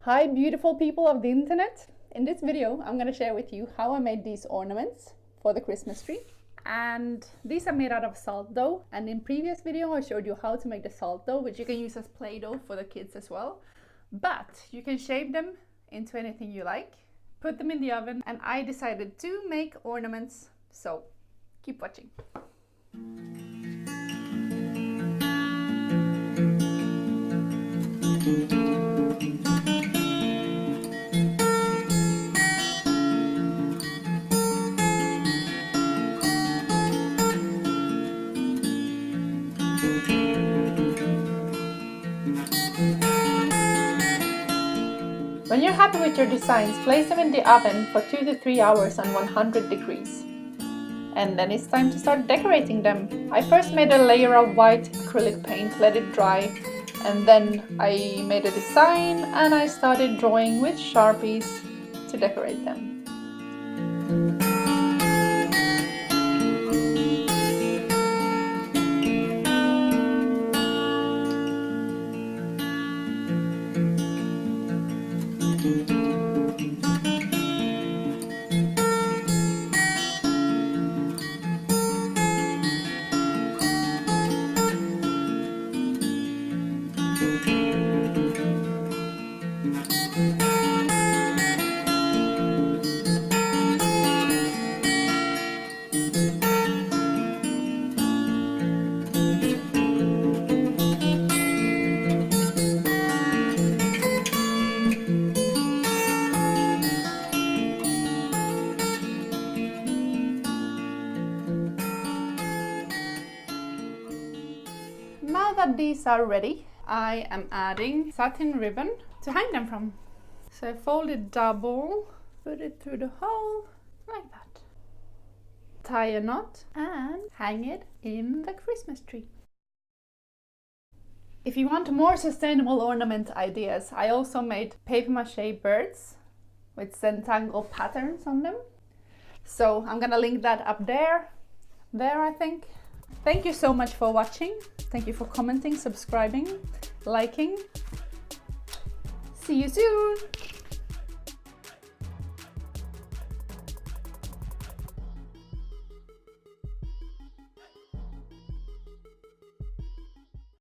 Hi beautiful people of the internet. In this video I'm going to share with you how I made these ornaments for the Christmas tree. And these are made out of salt dough, and in previous video I showed you how to make the salt dough, which you can use as play-doh for the kids as well. But you can shape them into anything you like, put them in the oven, and I decided to make ornaments, so keep watching. When you're happy with your designs, place them in the oven for 2 to 3 hours on 100 degrees. And then it's time to start decorating them. I first made a layer of white acrylic paint, let it dry, and then I made a design and I started drawing with Sharpies to decorate them. Now that these are ready, I am adding satin ribbon to hang them from. So I fold it double, put it through the hole, like that. Tie a knot and hang it in the Christmas tree. If you want more sustainable ornament ideas, I also made paper mache birds with Zentangle patterns on them. So I'm gonna link that up there I think. Thank you so much for watching. Thank you for commenting, subscribing, liking. See you soon!